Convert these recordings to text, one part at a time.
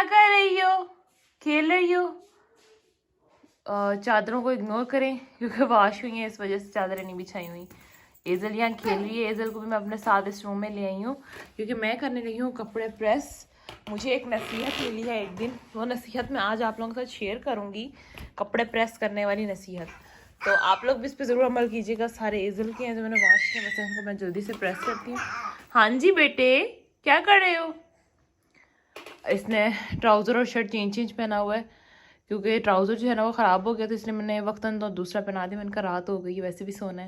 क्या कर रही हो? खेल रही हो? चादरों को इग्नोर करें क्योंकि वॉश हुई हैं, इस वजह से चादरें नहीं बिछाई हुई। एजल यहाँ खेल रही है। एजल को भी मैं अपने साथ इस रूम में ले आई हूँ क्योंकि मैं करने लगी हूँ कपड़े प्रेस। मुझे एक नसीहत मिली है एक दिन, वो नसीहत मैं आज आप लोगों के साथ शेयर करूँगी, कपड़े प्रेस करने वाली नसीहत। तो आप लोग भी इस पर ज़रूर अमल कीजिएगा। सारे एजल के हैं जो मैंने वॉश किए, बस इनको मैं जल्दी से प्रेस करती हूँ। हाँ जी बेटे, क्या कर रहे हो? इसने ट्राउज़र और शर्ट चेंज पहना हुआ है क्योंकि ट्राउज़र जो है ना वो ख़राब हो गया, तो इसलिए मैंने वक्तन तो दूसरा पहना दिया। मैंने कहा रात हो गई, वैसे भी सोना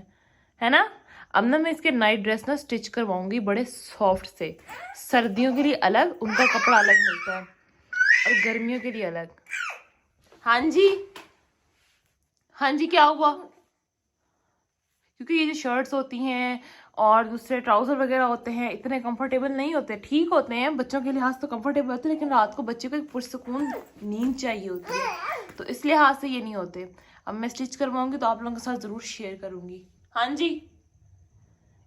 है ना। अब ना मैं इसके नाइट ड्रेस ना स्टिच करवाऊंगी बड़े सॉफ्ट से। सर्दियों के लिए अलग, उनका कपड़ा अलग मिलता है, और गर्मियों के लिए अलग। हाँ जी, हाँ जी, क्या हुआ? क्योंकि ये जो शर्ट्स होती हैं और दूसरे ट्राउज़र वगैरह होते हैं इतने कंफर्टेबल नहीं होते। ठीक होते हैं, बच्चों के लिहाज तो कंफर्टेबल होते हैं, लेकिन रात को बच्चे को एक पुरसुकून नींद चाहिए होती है, तो इस लिहाज से ये नहीं होते। अब मैं स्टिच करवाऊंगी तो आप लोगों के साथ ज़रूर शेयर करूंगी। हाँ जी,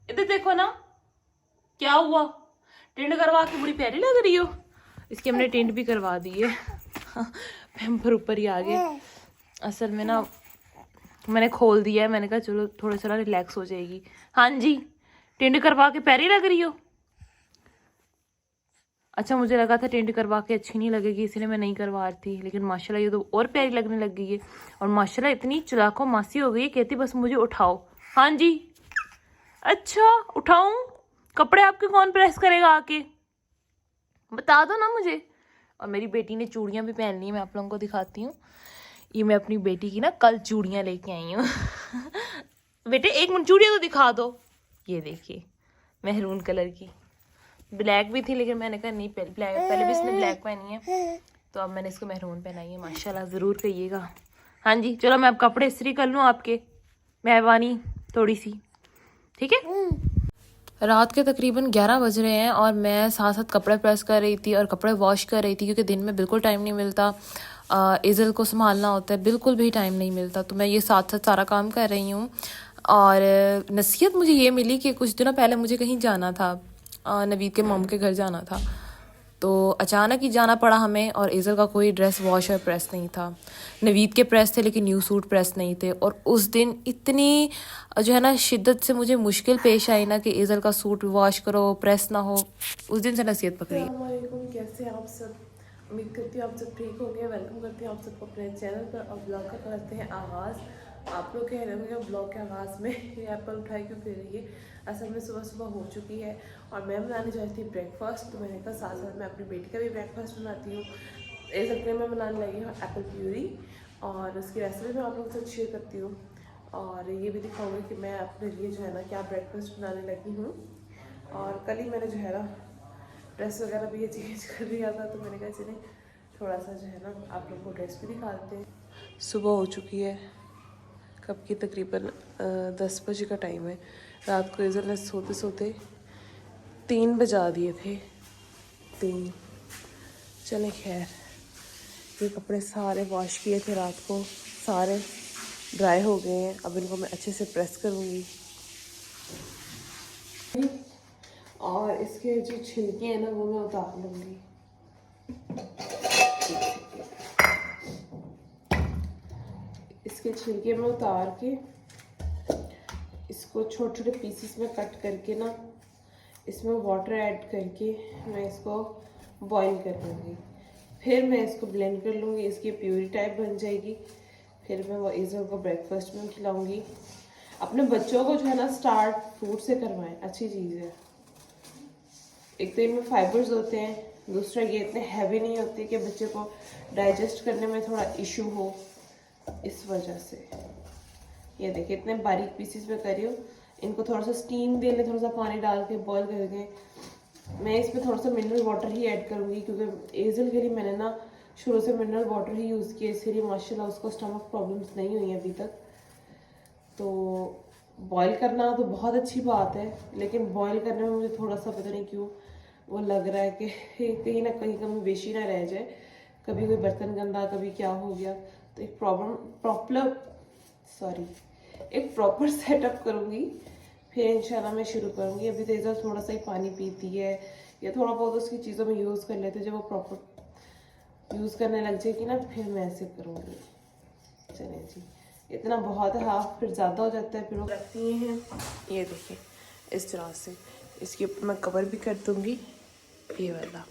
इधर देखो ना, क्या हुआ? टेंट करवा के बड़ी प्यारी लग रही हो। इसकी हमने टेंट भी करवा दी है। पैम्पर ऊपर ही आ गए। असल में ना मैंने खोल दिया है, मैंने कहा चलो थोड़ा सा रिलैक्स हो जाएगी। हाँ जी, टेंट करवा के प्यारी लग रही हो। अच्छा, मुझे लगा था टेंट करवा के अच्छी नहीं लगेगी, इसलिए मैं नहीं करवा रही थी, लेकिन माशाल्लाह ये तो और प्यारी लगने लग गई है। और माशाल्लाह इतनी चलाको मासी हो गई है, कहती बस मुझे उठाओ। हाँ जी, अच्छा उठाऊं? कपड़े आपके कौन प्रेस करेगा आके, बता दो ना मुझे। और मेरी बेटी ने चूड़ियाँ भी पहन ली है, मैं आप लोगों को दिखाती हूँ। ये मैं अपनी बेटी की ना कल चूड़ियाँ लेके आई हूँ। बेटे एक मिनट, चूड़ियाँ तो दिखा दो। ये देखिए, मेहरून कलर की, ब्लैक भी थी लेकिन मैंने कहा नहीं, पहले भी इसने ब्लैक पहनी है, तो अब मैंने इसको मेहरून पहनाई है। माशाल्लाह, ज़रूर कहिएगा। हाँ जी, चलो मैं अब कपड़े इस्त्री कर लूँ आपके, मेहरबानी थोड़ी सी, ठीक है। रात के तकरीबन 11 बज रहे हैं और मैं साथ साथ कपड़े प्रेस कर रही थी और कपड़े वॉश कर रही थी क्योंकि दिन में बिल्कुल टाइम नहीं मिलता। इज़ल को संभालना होता है, बिल्कुल भी टाइम नहीं मिलता, तो मैं ये साथ साथ सारा काम कर रही हूँ। और नसीहत मुझे ये मिली कि कुछ दिनों पहले मुझे कहीं जाना था, नवीद के मॉम के घर जाना था, तो अचानक ही जाना पड़ा हमें। और एज़ल का कोई ड्रेस वॉश और प्रेस नहीं था। नवीद के प्रेस थे लेकिन न्यू सूट प्रेस नहीं थे। और उस दिन इतनी जो है ना शिद्दत से मुझे मुश्किल पेश आई ना कि एज़ल का सूट वॉश करो, प्रेस ना हो। उस दिन से नसीहत पकड़ी। अस्सलामुअलैकुम, कैसे हैं आप सब? उम्मीद करती हूँ आप सब ठीक होंगे। वेलकम करती हूँ आप सबको अपने चैनल पर। अब ब्लॉग का करते हैं आगाज़। आप लोग कह रहे होंगे ब्लॉग के आगाज़ में ये एप्पल उठाई क्यों फिर रही है। असल में सुबह सुबह हो चुकी है और मैं बनाने जा रही थी ब्रेकफास्ट, तो मैंने कहा साथ साथ मैं अपनी बेटी का भी ब्रेकफास्ट बनाती हूँ। इस हफ्ते मैं बनाने लगी हूँ एप्पल प्यूरी और उसकी रेसिपी मैं आप लोगों के साथ शेयर करती हूँ और ये भी दिखाऊँगी कि मैं अपने लिए जो है ना क्या ब्रेकफास्ट बनाने लगी हूँ। और कल ही मैंने जो है ना ड्रेस वगैरह भी ये चेंज कर दिया था, तो मैंने कहा चले थोड़ा सा जो है ना आप लोग को ड्रेस भी दिखा देते हैं। सुबह हो चुकी है, कब की तकरीबन 10 बजे का टाइम है। रात को इज़ल ने सोते सोते 3 बजा दिए थे, 3। चले खैर, ये कपड़े सारे वॉश किए थे रात को, सारे ड्राई हो गए हैं। अब इनको मैं अच्छे से प्रेस करूँगी और इसके जो छिलके हैं ना वो मैं उतार लूँगी। इसके छिलके में उतार के इसको छोटे छोटे पीसेस में कट करके ना इसमें वाटर ऐड करके मैं इसको बॉईल कर लूँगी। फिर मैं इसको ब्लेंड कर लूँगी, इसकी प्यूरी टाइप बन जाएगी। फिर मैं वो इज़ल को ब्रेकफास्ट में खिलाऊँगी। अपने बच्चों को जो है ना स्टार्ट फ्रूट से करवाएं, अच्छी चीज़ है। एक तो इनमें फाइबर्स होते हैं, दूसरा ये इतने हैवी नहीं होते कि बच्चे को डाइजेस्ट करने में थोड़ा इशू हो, इस वजह से। ये देखिए इतने बारीक पीसेस में करी हूँ। इनको थोड़ा सा स्टीम दे लें, थोड़ा सा पानी डाल के बॉईल करके। मैं इसमें थोड़ा सा मिनरल वाटर ही ऐड करूँगी क्योंकि एज़ल के लिए मैंने ना शुरू से मिनरल वाटर ही यूज़ किया, इसीलिए माशाल्लाह उसको स्टमक प्रॉब्लम्स नहीं हुई अभी तक। तो बॉईल करना तो बहुत अच्छी बात है, लेकिन बॉईल करने में मुझे थोड़ा सा पता नहीं क्यों वो लग रहा है कि कहीं ना कहीं कमी बेशी ना रह जाए, कभी कोई बर्तन गंदा, कभी क्या हो गया। तो एक एक प्रॉपर सेटअप करूँगी, फिर इंशाल्लाह मैं शुरू करूँगी। अभी तो इधर थोड़ा सा ही पानी पीती है या थोड़ा बहुत उसकी चीज़ों में यूज़ कर लेते हैं जब वो प्रॉपर यूज़ करने लग जाएगी ना फिर मैं ऐसे करूँगी। चलिए जी, इतना बहुत है, हाफ फिर ज़्यादा हो जाता है, फिर वो रखती हैं। ये देखिए इस तरह से इसके ऊपर मैं कवर भी कर दूँगी ये वाला,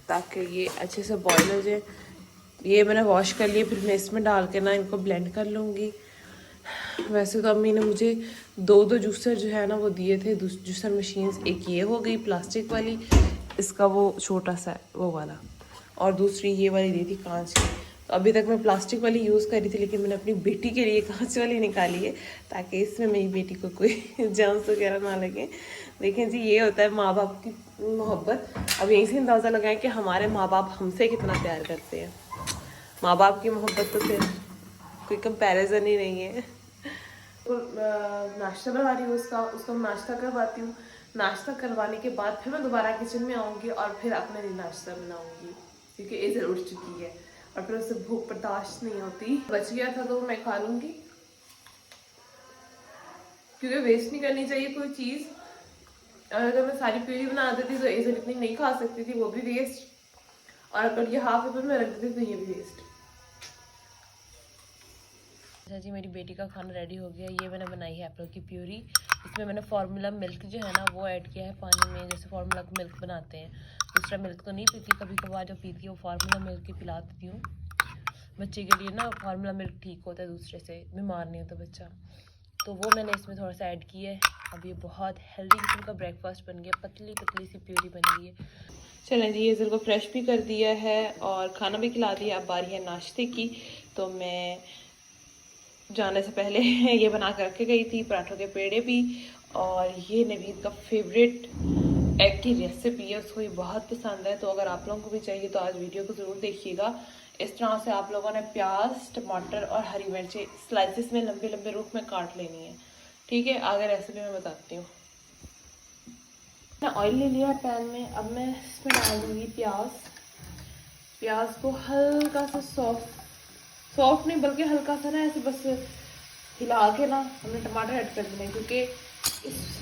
ताकि ये अच्छे से बॉईल हो जाए। ये मैंने वॉश कर लिए, फिर मैं इसमें डाल के ना इनको ब्लेंड कर लूँगी। वैसे तो अम्मी ने मुझे दो जूसर जो है ना वो दिए थे, जूसर मशीन्स। एक ये हो गई प्लास्टिक वाली, इसका वो छोटा सा वो वाला, और दूसरी ये वाली दी थी कांच की। तो अभी तक मैं प्लास्टिक वाली यूज़ कर रही थी, लेकिन मैंने अपनी बेटी के लिए कांच वाली निकाली है, ताकि इसमें मेरी बेटी को कोई जर्म्स वगैरह ना लगे। देखें जी, ये होता है माँ बाप की मोहब्बत। अब यहीं से अंदाज़ा लगाएं कि हमारे माँ बाप हमसे कितना प्यार करते हैं। माँ बाप की मोहब्बत तो फिर कोई कंपैरिजन ही नहीं है। तो नाश्ता बना रही हूँ उसको नाश्ता करवाती हूँ। नाश्ता करवाने के बाद फिर मैं दोबारा किचन में आऊँगी और फिर अपने लिए नाश्ता बनाऊँगी, क्योंकि एजर उठ चुकी है और फिर उससे भूख बर्दाश्त नहीं होती। बच गया था तो मैं खा लूँगी, क्योंकि वेस्ट नहीं करनी चाहिए कोई चीज़। अगर मैं सारी प्यूरी बना देती तो एजर इतनी नहीं खा सकती थी, वो भी वेस्ट, और अगर ये हाफ एपल में रख देती तो ये भी वेस्ट। अच्छा जी, मेरी बेटी का खाना रेडी हो गया। ये मैंने बनाई है एप्पल की प्यूरी। इसमें मैंने फार्मूला मिल्क जो है ना वो ऐड किया है पानी में, जैसे फार्मूला मिल्क बनाते हैं। दूसरा मिल्क तो नहीं पीती, कभी कभार जो पीती है वो फार्मूला मिल्क ही पिला देती हूँ। बच्चे के लिए ना फार्मूला मिल्क ठीक होता है, दूसरे से बीमार नहीं होता बच्चा। तो वो मैंने इसमें थोड़ा सा ऐड किया है। अब ये बहुत हेल्दी किस्म का ब्रेकफास्ट बन गया, पतली पतली सी प्यूरी बन गई है। चलें जी, ये को फ्रेश भी कर दिया है और खाना भी खिला दिया। अब बारी है नाश्ते की। तो मैं जाने से पहले ये बना कर रखे गई थी, पराठों के पेड़े भी। और ये नवीद का फेवरेट एग की रेसिपी है, उसको ये बहुत पसंद है। तो अगर आप लोगों को भी चाहिए तो आज वीडियो को ज़रूर देखिएगा। इस तरह से आप लोगों ने प्याज, टमाटर और हरी मिर्ची स्लाइसिस में लंबे लंबे रूप में काट लेनी है, ठीक है। आगे रेसिपी मैं बताती हूँ। ऑयल ले लिया पैन में, अब मैं इसमें डाल दूँगी प्याज को हल्का सा सॉफ्ट नहीं बल्कि हल्का सा ना ऐसे बस हिला के ना हमने टमाटर ऐड कर देने, क्योंकि इस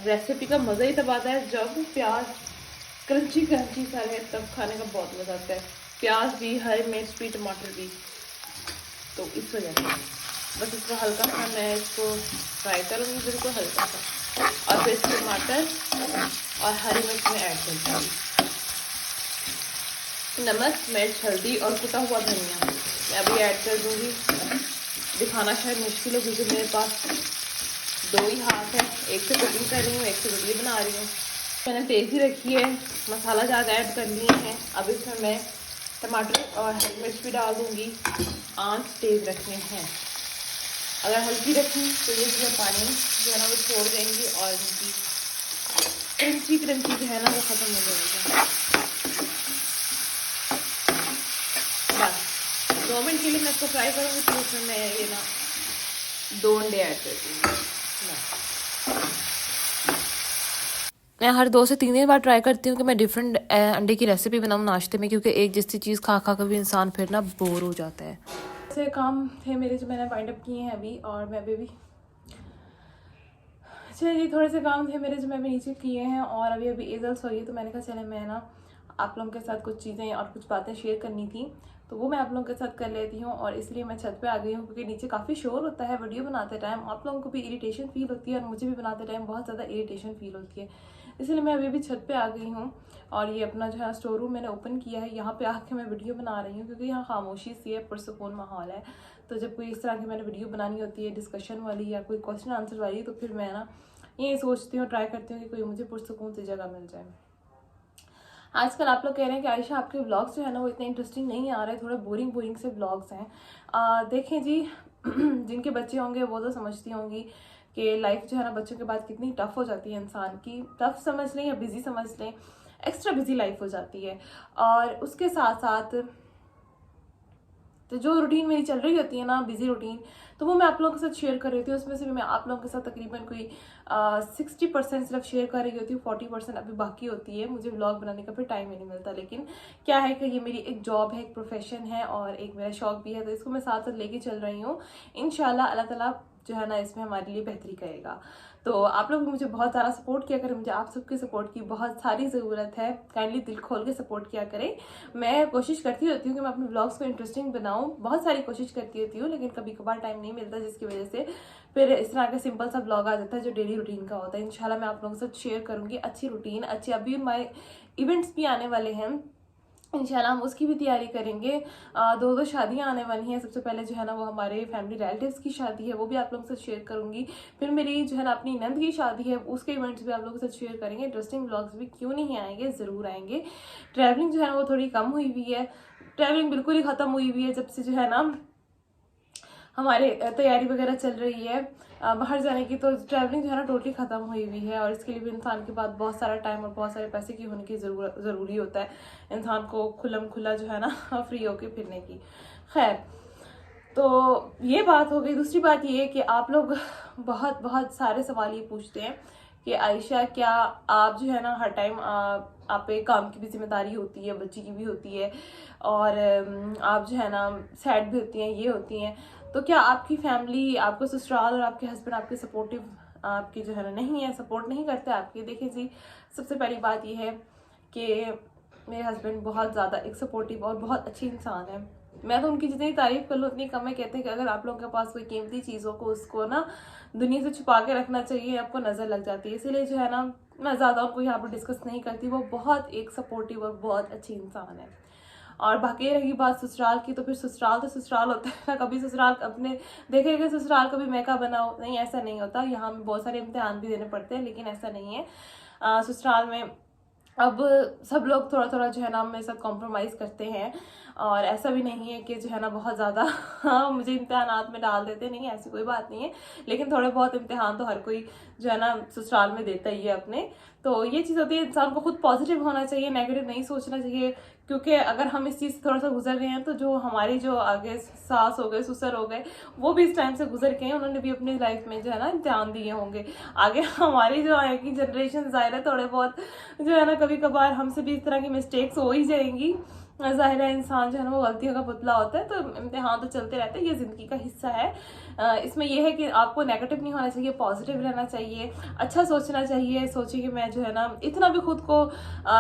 रेसिपी का मज़ा ही तब आता है जब प्याज क्रंची सा रहे, तब खाने का बहुत मज़ा आता है। प्याज भी, हरी मिर्च भी, टमाटर भी। तो इस वजह से बस इसको हल्का सा मैं इसको फ्राई करूँगी, बिल्कुल हल्का सा, और फिर टमाटर और हरी मिर्च में ऐड कर दूँगी। नमक, मिर्च, हल्दी और कुटा हुआ धनिया मैं अभी ऐड कर दूँगी। दिखाना शायद मुश्किल हो, क्योंकि मेरे पास दो ही हाथ है, एक से कटिंग कर रही हूँ, एक से वीडियो बना रही हूँ। मैंने तेज़ी रखी है, मसाला ज़्यादा ऐड कर लिए हैं। अब इसमें मैं टमाटर और हरी मिर्च भी डाल दूँगी। आंच तेज़ रखने हैं, अगर हल्की रखी तो ये जो पानी जो है ना वो छोड़ देंगी और इनकी क्रंची जो है ना वो ख़त्म हो जाएगा। बस 2 मिनट के लिए मैं इसको फ्राई करूँगी, तो उसमें मैं ये ना 2 अंडे ऐड कर दूँगी। मैं हर 2 से 3 दिन बाद ट्राई करती हूँ कि मैं डिफरेंट अंडे की रेसिपी बनाऊँ नाश्ते में, क्योंकि एक जैसी चीज़ खा कर भी इंसान फिर ना बोर हो जाता है। ऐसे काम थे मेरे जो मैंने वाइंड अप किए हैं अभी, और मैं अभी चलिए थोड़े से काम थे मेरे जो मैं अभी नीचे किए हैं, और अभी एजल सोई है। तो मैंने कहा चले मैं ना आप लोगों के साथ कुछ चीज़ें और कुछ बातें शेयर करनी थी, तो वो मैं आप लोगों के साथ कर लेती हूँ। और इसलिए मैं छत पे आ गई हूँ, क्योंकि नीचे काफ़ी शोर होता है वीडियो बनाते टाइम, आप लोगों को भी इरिटेशन फील होती है और मुझे भी बनाते टाइम बहुत ज़्यादा इरिटेशन फील होती है। इसलिए मैं अभी छत पे आ गई हूँ, और ये अपना जो है स्टोर रूम मैंने ओपन किया है, यहाँ पे आके मैं वीडियो बना रही हूँ, क्योंकि यहाँ खामोशी सी है, पुरसुकून माहौल है। तो जब कोई इस तरह की मैंने वीडियो बनानी होती है डिस्कशन वाली या कोई क्वेश्चन आंसर वाली, तो फिर मैं ना ये सोचती हूँ, ट्राई करती हूँ कि कोई मुझे पुरसुकून सी जगह मिल जाए। आजकल आप लोग कह रहे हैं कि आयशा आपके व्लॉग्स जो है ना वो इतने इंटरेस्टिंग नहीं आ रहे, थोड़े बोरिंग से व्लॉग्स हैं। देखें जी जिनके बच्चे होंगे वो तो समझती होंगी कि लाइफ जो है ना बच्चों के बाद कितनी टफ हो जाती है इंसान की। टफ समझ लें या बिजी समझ लें, एक्स्ट्रा बिजी लाइफ हो जाती है। और उसके साथ साथ तो जो रूटीन मेरी चल रही होती है ना, बिजी रूटीन, तो वो मैं आप लोगों के साथ शेयर कर रही थी। उसमें से भी मैं आप लोगों के साथ तकरीबन कोई 60% सिर्फ शेयर कर रही होती हूँ, 40% अभी बाकी होती है। मुझे व्लॉग बनाने का फिर टाइम ही नहीं मिलता। लेकिन क्या है कि ये मेरी एक जॉब है, एक प्रोफेशन है और एक मेरा शौक भी है, तो इसको मैं साथ साथ लेके चल रही हूँ। इंशाल्लाह अल्लाह ताला जो है ना इसमें हमारे लिए बेहतरी करेगा। तो आप लोग मुझे बहुत ज़्यादा सपोर्ट किया करें, मुझे आप सबके सपोर्ट की बहुत सारी ज़रूरत है। काइंडली दिल खोल के सपोर्ट किया करें। मैं कोशिश करती होती हूँ कि मैं अपने ब्लॉग्स को इंटरेस्टिंग बनाऊँ, बहुत सारी कोशिश करती होती हूँ, लेकिन कभी कभार टाइम नहीं मिलता, जिसकी वजह से फिर इस तरह का सिंपल सा ब्लॉग आ जाता है जो डेली रूटीन का होता है। इंशाल्लाह मैं आप लोगों के साथ शेयर करूँगी अच्छी रूटीन, अच्छी, अभी हमारे इवेंट्स भी आने वाले हैं इंशाल्लाह, हम उसकी भी तैयारी करेंगे। दो शादियां आने वाली हैं। सबसे पहले जो है ना वो हमारे फैमिली रिलेटिव्स की शादी है, वो भी आप लोगों से शेयर करूंगी। फिर मेरी जो है ना अपनी नंद की शादी है, उसके इवेंट्स भी आप लोगों के साथ शेयर करेंगे। इंटरेस्टिंग व्लॉग्स भी क्यों नहीं आएंगे, ज़रूर आएंगे। ट्रैवलिंग जो है ना वो थोड़ी कम हुई हुई है, ट्रैवलिंग बिल्कुल ही ख़त्म हुई हुई है जब से जो है ना हमारे तैयारी वगैरह चल रही है बाहर जाने की। तो ट्रैवलिंग जो है ना टोटली ख़त्म हुई हुई है, और इसके लिए भी इंसान के पास बहुत सारा टाइम और बहुत सारे पैसे की होने की ज़रूरी होता है इंसान को खुल्लम खुल्ला जो है ना फ्री होके फिरने की। खैर, तो ये बात हो गई। दूसरी बात ये है कि आप लोग बहुत बहुत सारे सवाल ये पूछते हैं कि आयशा क्या आप जो है ना हर टाइम आप पे काम की भी जिम्मेदारी होती है, बच्ची की भी होती है, और आप जो है ना सैड भी होती हैं, ये होती हैं, तो क्या आपकी फैमिली, आपको ससुराल और आपके हस्बैंड आपके सपोर्टिव आपकी जो है ना नहीं है, सपोर्ट नहीं करते आपके? देखिए जी, सबसे पहली बात ये है कि मेरे हस्बैंड बहुत ज़्यादा एक सपोर्टिव और बहुत अच्छी इंसान है। मैं तो उनकी जितनी तारीफ कर लूँ उतनी कम है। कहते हैं कि अगर आप लोगों के पास कोई कीमती चीज़ हो को उसको ना दुनिया से छुपा के रखना चाहिए, आपको नज़र लग जाती है। इसीलिए जो है ना मैं ज़्यादा उनको यहाँ पर डिस्कस नहीं करती। वो बहुत एक सपोर्टिव और बहुत अच्छी इंसान है। और बाकी रही बात ससुराल की, तो फिर ससुराल तो ससुराल होता है ना। कभी ससुराल अपने देखेंगे ससुराल कभी मैका बनाओ, नहीं, ऐसा नहीं होता। यहाँ में बहुत सारे इम्तिहान भी देने पड़ते हैं, लेकिन ऐसा नहीं है। ससुराल में अब सब लोग थोड़ा थोड़ा जो है ना मेरे साथ कॉम्प्रोमाइज़ करते हैं, और ऐसा भी नहीं है कि जो है ना बहुत ज़्यादा मुझे इम्तिहानात में डाल देते, नहीं, ऐसी कोई बात नहीं है। लेकिन थोड़े बहुत इम्तिहान तो हर कोई जो है ना ससुराल में देता ही है अपने। तो ये चीज़ होती है, इंसान को खुद पॉजिटिव होना चाहिए, नेगेटिव नहीं सोचना चाहिए। क्योंकि अगर हम इस चीज़ से थोड़ा सा गुजर रहे हैं, तो जो हमारी जो आगे सास हो गए, ससुर हो गए, वो भी इस टाइम से गुजर के हैं, उन्होंने भी अपनी लाइफ में जो है ना इम्तिहान दिए होंगे। आगे हमारी जो आएगी जनरेशन, ज़ाहिर है थोड़े बहुत जो है ना कभी कभार हमसे भी इस तरह की मिस्टेक्स हो ही जाएंगी। ज़ाहिर है इंसान जो है ना वो गलतियों का पुतला होता है, तो इम्तिहान तो चलते रहते हैं, ये ज़िंदगी का हिस्सा है। इसमें यह है कि आपको नेगेटिव नहीं होना चाहिए, पॉजिटिव रहना चाहिए, अच्छा सोचना चाहिए। सोचिए कि मैं जो है ना इतना भी खुद को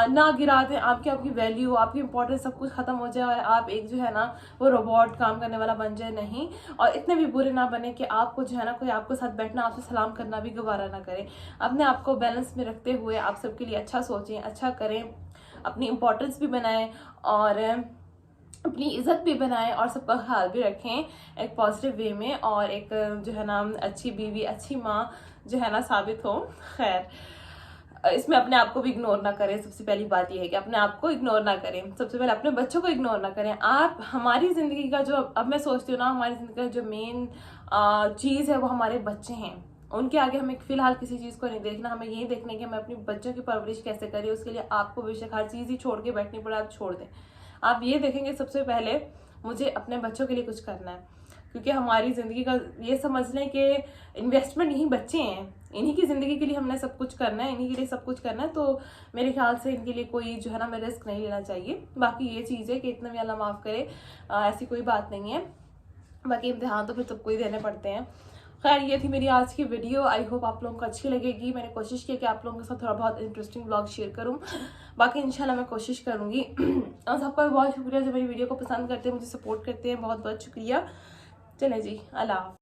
ना गिरा दें, आपकी वैल्यू, आपकी इंपॉर्टेंस सब कुछ ख़त्म हो जाए, और आप एक जो है ना वो रोबोट काम करने वाला बन जाए, नहीं। और इतने भी बुरे ना बने कि आपको जो है ना कोई आपको साथ बैठना, आपसे सलाम करना भी गवारा ना करे। अपने आप को बैलेंस में रखते हुए आप सबके लिए अच्छा सोचें, अच्छा करें, अपनी इम्पोर्टेंस भी बनाएं और अपनी इज्जत भी बनाएं, और सबका ख्याल भी रखें एक पॉजिटिव वे में, और एक जो है ना अच्छी बीवी, अच्छी माँ जो है ना साबित हो। खैर, इसमें अपने आप को भी इग्नोर ना करें। सबसे पहली बात यह है कि अपने आप को इग्नोर ना करें, सबसे पहले अपने बच्चों को इग्नोर ना करें। आप हमारी ज़िंदगी का जो, अब मैं सोचती हूँ ना, हमारी ज़िंदगी का जो मेन चीज़ है वो हमारे बच्चे हैं। उनके आगे हमें फिलहाल किसी चीज़ को नहीं देखना, हमें यही देखना कि हमें अपनी बच्चों की परवरिश कैसे करें। उसके लिए आपको बेशक हर चीज़ ही छोड़ के बैठनी पड़े, आप छोड़ दें। आप ये देखेंगे सबसे पहले मुझे अपने बच्चों के लिए कुछ करना है, क्योंकि हमारी ज़िंदगी का ये समझ लें कि इन्वेस्टमेंट यही बच्चे हैं, इन्हीं की ज़िंदगी के लिए हमने सब कुछ करना है, इन्हीं के लिए सब कुछ करना है। तो मेरे ख्याल से इनके लिए कोई जो है ना मैं रिस्क नहीं लेना चाहिए। बाकी ये चीज़ है कि इतना भी अल्लाह माफ़ करे, ऐसी कोई बात नहीं है। बाकी इम्तिहान तो फिर सबको ही देने पड़ते हैं। खैर, ये थी मेरी आज की वीडियो। आई होप आप लोगों को अच्छी लगेगी। मैंने कोशिश की कि आप लोगों के साथ थोड़ा बहुत इंटरेस्टिंग व्लॉग शेयर करूं। बाकी इंशाल्लाह मैं कोशिश करूंगी। और सबका बहुत शुक्रिया जो मेरी वीडियो को पसंद करते हैं, मुझे सपोर्ट करते हैं, बहुत बहुत शुक्रिया। चले जी, अल्लाह।